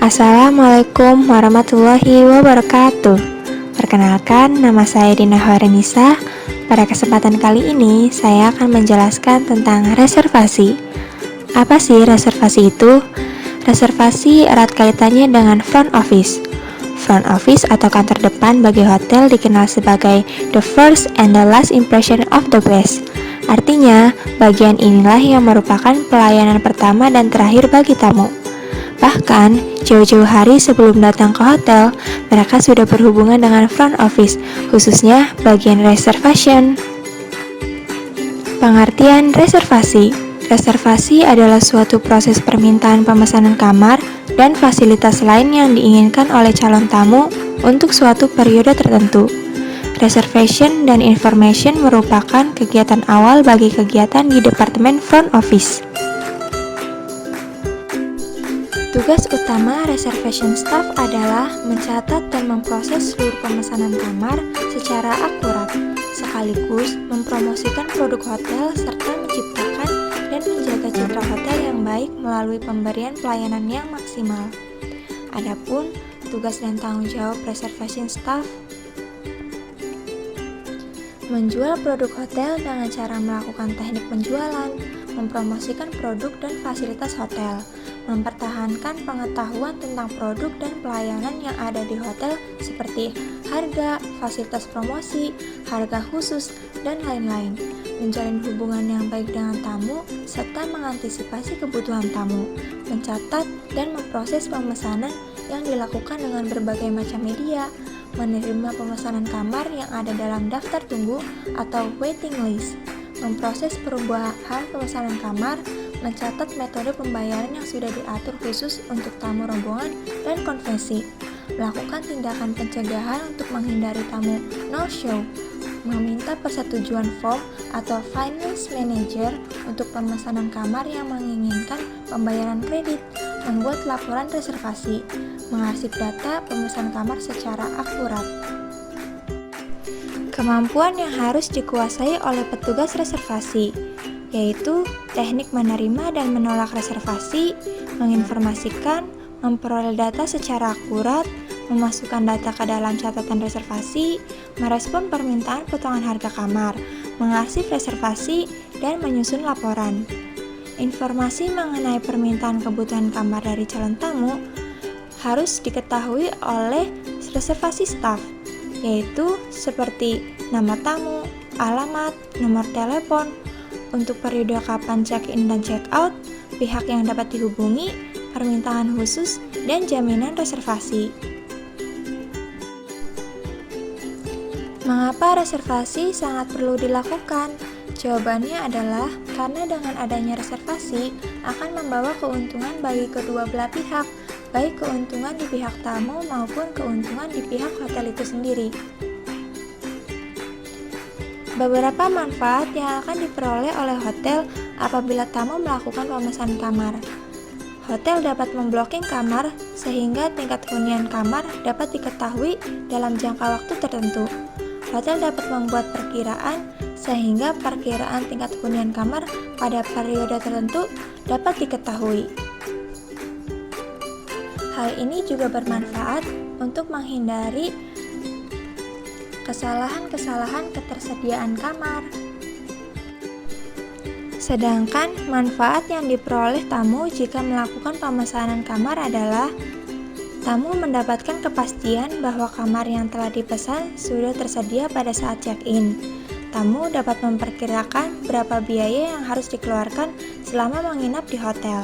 Assalamualaikum warahmatullahi wabarakatuh. Perkenalkan, nama saya Dina Horenisa. Pada kesempatan kali ini, saya akan menjelaskan tentang reservasi. Apa sih reservasi itu? Reservasi erat kaitannya dengan front office. Front office atau kantor depan bagi hotel dikenal sebagai the first and the last impression of the guest. Artinya, bagian inilah yang merupakan pelayanan pertama dan terakhir bagi tamu. Bahkan, jauh-jauh hari sebelum datang ke hotel, mereka sudah berhubungan dengan front office, khususnya bagian reservation. Pengertian reservasi. Reservasi adalah suatu proses permintaan pemesanan kamar dan fasilitas lain yang diinginkan oleh calon tamu untuk suatu periode tertentu. Reservation dan information merupakan kegiatan awal bagi kegiatan di Departemen Front Office. Tugas utama reservation staff adalah mencatat dan memproses seluruh pemesanan kamar secara akurat, sekaligus mempromosikan produk hotel serta menciptakan dan menjaga citra hotel yang baik melalui pemberian pelayanan yang maksimal. Adapun tugas dan tanggung jawab reservation staff menjual produk hotel dengan cara melakukan teknik penjualan, mempromosikan produk dan fasilitas hotel, mempertahankan pengetahuan tentang produk dan pelayanan yang ada di hotel seperti harga, fasilitas promosi, harga khusus, dan lain-lain, menjalin hubungan yang baik dengan tamu, serta mengantisipasi kebutuhan tamu, mencatat dan memproses pemesanan yang dilakukan dengan berbagai macam media, menerima pemesanan kamar yang ada dalam daftar tunggu atau waiting list, memproses perubahan pemesanan kamar, mencatat metode pembayaran yang sudah diatur khusus untuk tamu rombongan dan konvensi, melakukan tindakan pencegahan untuk menghindari tamu no-show, meminta persetujuan form atau finance manager untuk pemesanan kamar yang menginginkan pembayaran kredit, membuat laporan reservasi, mengarsip data pemesan kamar secara akurat. Kemampuan yang harus dikuasai oleh petugas reservasi, yaitu teknik menerima dan menolak reservasi, menginformasikan, memperoleh data secara akurat, memasukkan data ke dalam catatan reservasi, merespon permintaan potongan harga kamar, mengarsip reservasi, dan menyusun laporan. Informasi mengenai permintaan kebutuhan kamar dari calon tamu harus diketahui oleh reservasi staff, yaitu seperti nama tamu, alamat, nomor telepon, untuk periode kapan check-in dan check-out, pihak yang dapat dihubungi, permintaan khusus, dan jaminan reservasi. Mengapa reservasi sangat perlu dilakukan? Jawabannya adalah karena dengan adanya reservasi akan membawa keuntungan bagi kedua belah pihak, baik keuntungan di pihak tamu maupun keuntungan di pihak hotel itu sendiri. Beberapa manfaat yang akan diperoleh oleh hotel apabila tamu melakukan pemesanan kamar. Hotel dapat memblocking kamar sehingga tingkat hunian kamar dapat diketahui dalam jangka waktu tertentu. Hotel dapat membuat perkiraan sehingga perkiraan tingkat hunian kamar pada periode tertentu dapat diketahui. Hal ini juga bermanfaat untuk menghindari kesalahan-kesalahan ketersediaan kamar. Sedangkan manfaat yang diperoleh tamu jika melakukan pemesanan kamar adalah tamu mendapatkan kepastian bahwa kamar yang telah dipesan sudah tersedia pada saat check-in. Tamu dapat memperkirakan berapa biaya yang harus dikeluarkan selama menginap di hotel.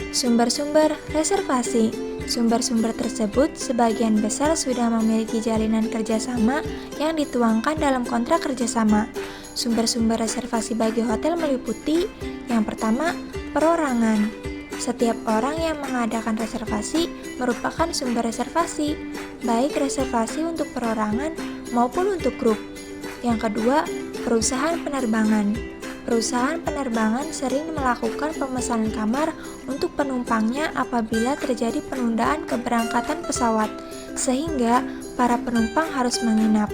Sumber-sumber reservasi. Sumber-sumber tersebut sebagian besar sudah memiliki jalinan kerjasama yang dituangkan dalam kontrak kerjasama. Sumber-sumber reservasi bagi hotel meliputi yang pertama, perorangan. Setiap orang yang mengadakan reservasi merupakan sumber reservasi, baik reservasi untuk perorangan maupun untuk grup. Yang kedua, perusahaan penerbangan. Perusahaan penerbangan sering melakukan pemesanan kamar untuk penumpangnya apabila terjadi penundaan keberangkatan pesawat, sehingga para penumpang harus menginap.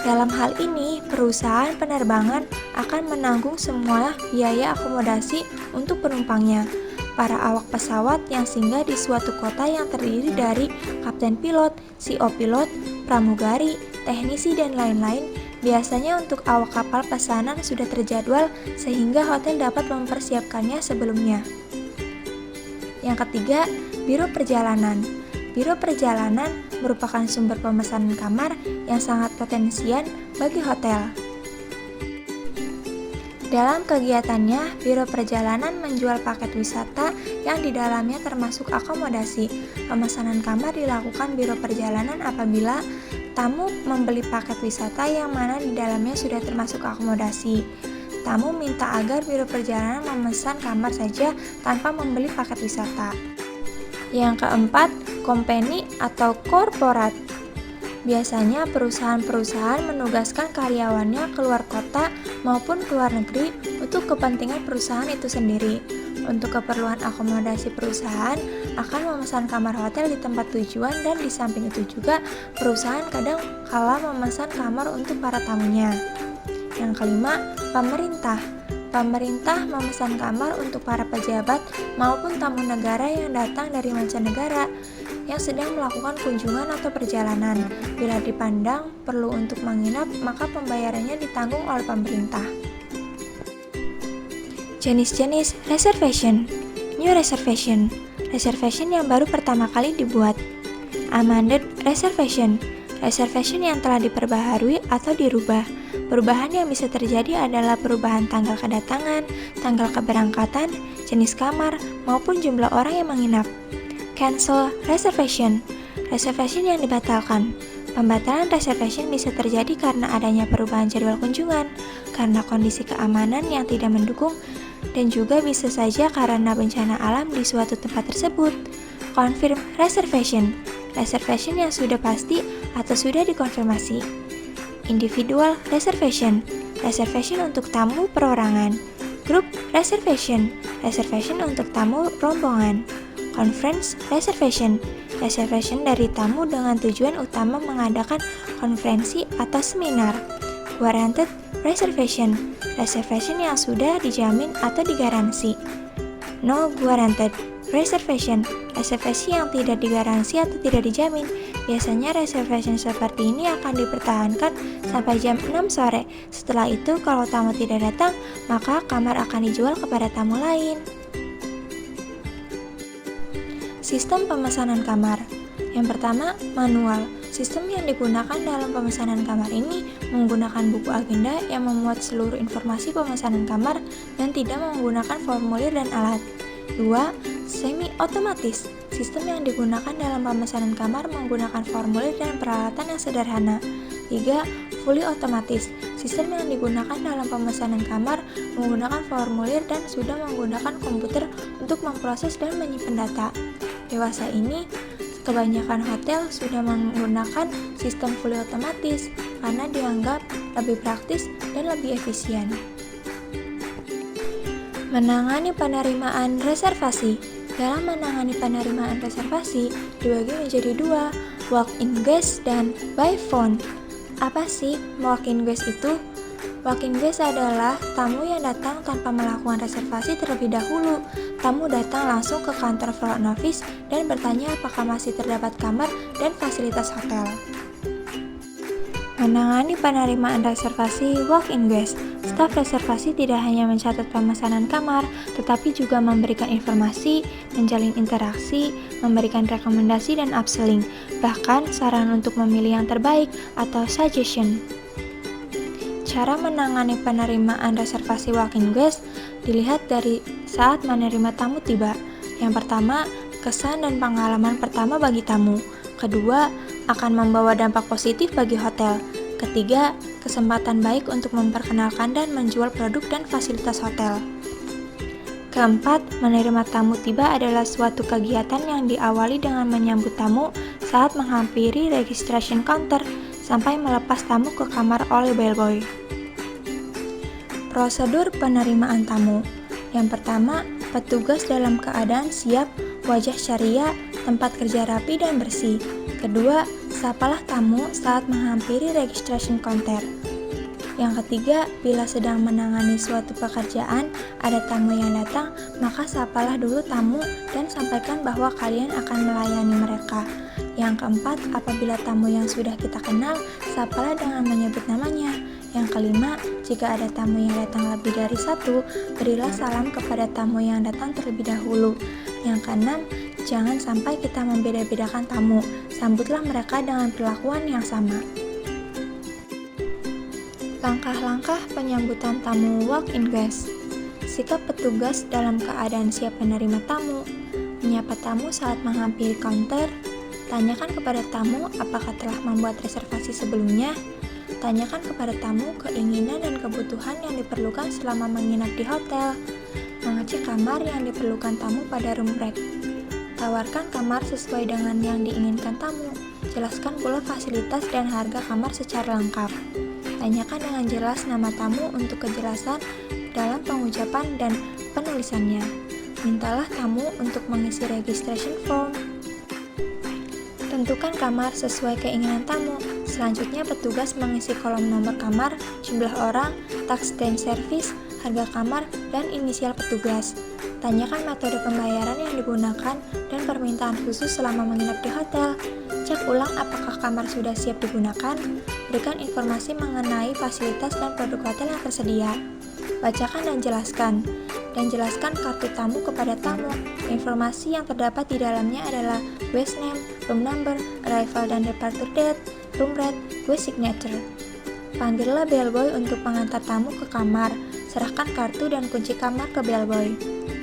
Dalam hal ini, perusahaan penerbangan akan menanggung semua biaya akomodasi untuk penumpangnya. para awak pesawat yang singgah di suatu kota yang terdiri dari kapten pilot, CO pilot, pramugari, teknisi, dan lain-lain. Biasanya untuk awak kapal pesanan sudah terjadwal sehingga hotel dapat mempersiapkannya sebelumnya. Yang ketiga, biro perjalanan. Biro perjalanan merupakan sumber pemesanan kamar yang sangat potensial bagi hotel. Dalam kegiatannya, biro perjalanan menjual paket wisata yang di dalamnya termasuk akomodasi. Pemesanan kamar dilakukan biro perjalanan apabila tamu membeli paket wisata yang mana di dalamnya sudah termasuk akomodasi. Tamu minta agar biro perjalanan memesan kamar saja tanpa membeli paket wisata. Yang keempat, company atau korporat. Biasanya perusahaan-perusahaan menugaskan karyawannya keluar kota maupun keluar negeri untuk kepentingan perusahaan itu sendiri. Untuk keperluan akomodasi perusahaan akan memesan kamar hotel di tempat tujuan, dan di samping itu juga perusahaan kadang kala memesan kamar untuk para tamunya. Yang kelima, pemerintah. Pemerintah memesan kamar untuk para pejabat maupun tamu negara yang datang dari mancanegara yang sedang melakukan kunjungan atau perjalanan. Bila dipandang perlu untuk menginap, maka pembayarannya ditanggung oleh pemerintah. Jenis-jenis reservation. New reservation. Reservation yang baru pertama kali dibuat. Amended reservation. Reservation yang telah diperbaharui atau dirubah. Perubahan yang bisa terjadi adalah perubahan tanggal kedatangan, tanggal keberangkatan, jenis kamar, maupun jumlah orang yang menginap. Cancel reservation. Reservation yang dibatalkan. Pembatalan reservation bisa terjadi karena adanya perubahan jadwal kunjungan, karena kondisi keamanan yang tidak mendukung, dan juga bisa saja karena bencana alam di suatu tempat tersebut. Confirm reservation. Reservation yang sudah pasti atau sudah dikonfirmasi. Individual reservation. Reservation untuk tamu perorangan. Group reservation. Reservation untuk tamu rombongan. Conference reservation. Reservation dari tamu dengan tujuan utama mengadakan konferensi atau seminar. Guaranteed reservation. Reservation yang sudah dijamin atau digaransi. No guaranteed reservation. Reservasi yang tidak digaransi atau tidak dijamin. Biasanya reservation seperti ini akan dipertahankan sampai jam 6 sore. Setelah itu, kalau tamu tidak datang, maka kamar akan dijual kepada tamu lain. Sistem pemesanan kamar. Yang pertama, manual. Sistem yang digunakan dalam pemesanan kamar ini menggunakan buku agenda yang memuat seluruh informasi pemesanan kamar dan tidak menggunakan formulir dan alat. 2. Semi-otomatis. Sistem yang digunakan dalam pemesanan kamar menggunakan formulir dan peralatan yang sederhana. 3. Fully otomatis. Sistem yang digunakan dalam pemesanan kamar menggunakan formulir dan sudah menggunakan komputer untuk memproses dan menyimpan data. Dewasa ini, kebanyakan hotel sudah menggunakan sistem fully otomatis karena dianggap lebih praktis dan lebih efisien. Menangani penerimaan reservasi. Dalam menangani penerimaan reservasi dibagi menjadi dua, walk-in guest dan by phone. Apa sih walk-in guest itu? Walk-in guest adalah tamu yang datang tanpa melakukan reservasi terlebih dahulu. Tamu datang langsung ke kantor front office dan bertanya apakah masih terdapat kamar dan fasilitas hotel. Menangani penerimaan reservasi walk-in guest. Staf reservasi tidak hanya mencatat pemesanan kamar, tetapi juga memberikan informasi, menjalin interaksi, memberikan rekomendasi dan upselling, bahkan saran untuk memilih yang terbaik atau suggestion. Cara menangani penerimaan reservasi walk-in guest dilihat dari saat menerima tamu tiba. Yang pertama, kesan dan pengalaman pertama bagi tamu. Kedua, akan membawa dampak positif bagi hotel. Ketiga, kesempatan baik untuk memperkenalkan dan menjual produk dan fasilitas hotel. Keempat, menerima tamu tiba adalah suatu kegiatan yang diawali dengan menyambut tamu saat menghampiri registration counter sampai melepas tamu ke kamar oleh bellboy. Prosedur penerimaan tamu. Yang pertama, petugas dalam keadaan siap, wajah ceria, tempat kerja rapi dan bersih. Kedua, sapalah tamu saat menghampiri registration counter. Yang ketiga, bila sedang menangani suatu pekerjaan, ada tamu yang datang, maka sapalah dulu tamu dan sampaikan bahwa kalian akan melayani mereka. Yang keempat, apabila tamu yang sudah kita kenal, sapalah dengan menyebut namanya. Yang kelima, jika ada tamu yang datang lebih dari satu, berilah salam kepada tamu yang datang terlebih dahulu. Yang keenam, jangan sampai kita membeda-bedakan tamu, sambutlah mereka dengan perlakuan yang sama. Langkah-langkah penyambutan tamu walk-in guest. Sikap petugas dalam keadaan siap menerima tamu. Menyapa tamu saat menghampiri counter. Tanyakan kepada tamu apakah telah membuat reservasi sebelumnya. Tanyakan kepada tamu keinginan dan kebutuhan yang diperlukan selama menginap di hotel. Mengecek kamar yang diperlukan tamu pada room break. Tawarkan kamar sesuai dengan yang diinginkan tamu. Jelaskan pula fasilitas dan harga kamar secara lengkap. Tanyakan dengan jelas nama tamu untuk kejelasan dalam pengucapan dan penulisannya. Mintalah tamu untuk mengisi registration form. Tentukan kamar sesuai keinginan tamu. Selanjutnya petugas mengisi kolom nomor kamar, jumlah orang, tax dan service, harga kamar, dan inisial petugas. Tanyakan metode pembayaran yang digunakan dan permintaan khusus selama menginap di hotel. Cek ulang apakah kamar sudah siap digunakan. Berikan informasi mengenai fasilitas dan produk hotel yang tersedia. Bacakan dan jelaskan. Dan jelaskan kartu tamu kepada tamu. Informasi yang terdapat di dalamnya adalah guest name, room number, arrival dan departure date, room rate, guest signature. Panggillah bellboy untuk mengantar tamu ke kamar. Serahkan kartu dan kunci kamar ke bellboy.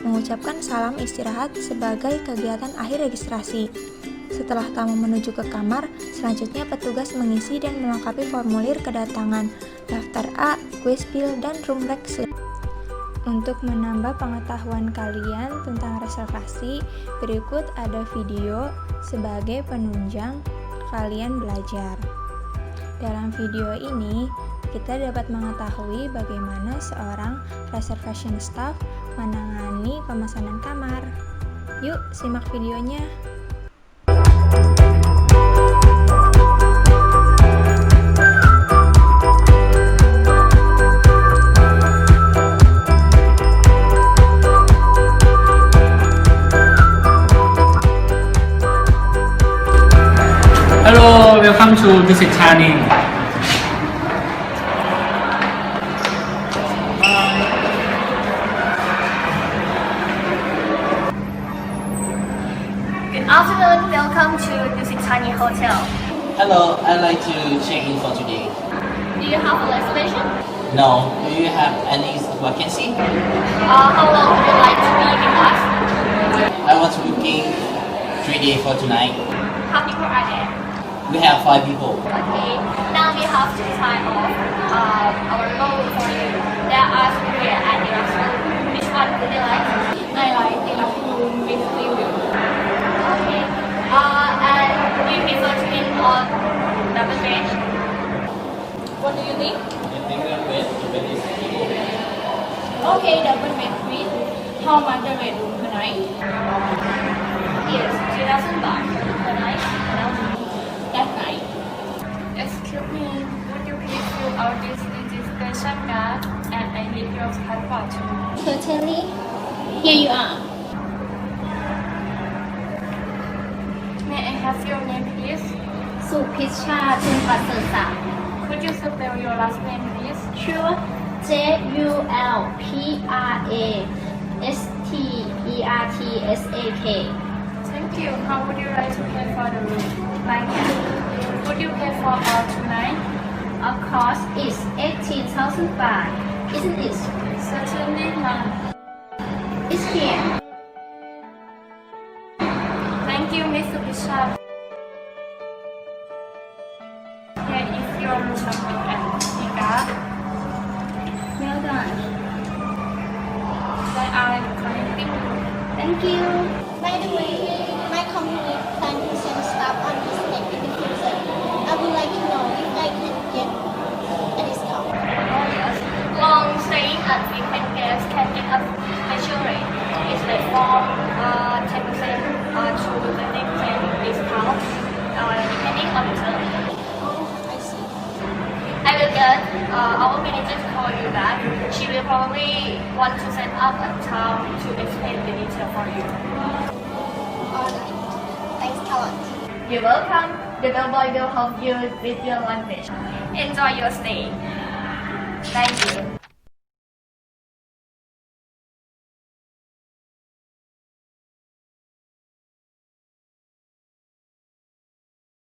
Mengucapkan salam istirahat sebagai kegiatan akhir registrasi. Setelah tamu menuju ke kamar, selanjutnya petugas mengisi dan melengkapi formulir kedatangan, daftar A, guest bill, dan room rate slip. Untuk menambah pengetahuan kalian tentang reservasi, berikut ada video sebagai penunjang kalian belajar. Dalam video ini, kita dapat mengetahui bagaimana seorang reservation staff menangani pemesanan kamar. Yuk, simak videonya. Hello, welcome to Dusit Thani. Good afternoon, welcome to Dusit Thani Hotel. Hello, I'd like to check in for today. Do you have a reservation? No, do you have any vacancy? How long would you like to be with us? I want to booking 3 days for tonight. How people are there? We have 5 people. Okay, now we have to sign off our room for you. There are three at the restaurant. Which one would you like? I like the room with view. Okay, and do you prefer to eat on double bed? What do you think? I think the bed is Okay, double bed with how much the bedroom per night? Yes, 2,000 baht per night. That night. Excuse me, would you please fill out this registration card and I need your passport too? Certainly. Here you are. May I have your name please? สุพิชชาจุนประเสริฐศักดิ์ Could you spell your last name please? Sure. J U L P R A S T E R T S A K. Thank you. How would you like to pay for the room? By cash. Would you pay for all tonight? Of course, it's 18,000 baht, isn't it? Certainly not. It's here. Thank you, Mr. Bishop. Here is your room number and card. Well done. They are connecting you. Thank you. By the way, my company plans to send staff on this trip in the future. I would like to know if I can get a discount. Oh yes. Long staying at weekend guests can get a special rate. It's like from 10% to 20% discount depending on the term. Oh, I see. I will get our manager to call you back, she will probably want to set up a time to explain the detail for you. Alright. Thanks a lot. You're welcome. The bellboy will help you with your language. Enjoy your stay. Thank you.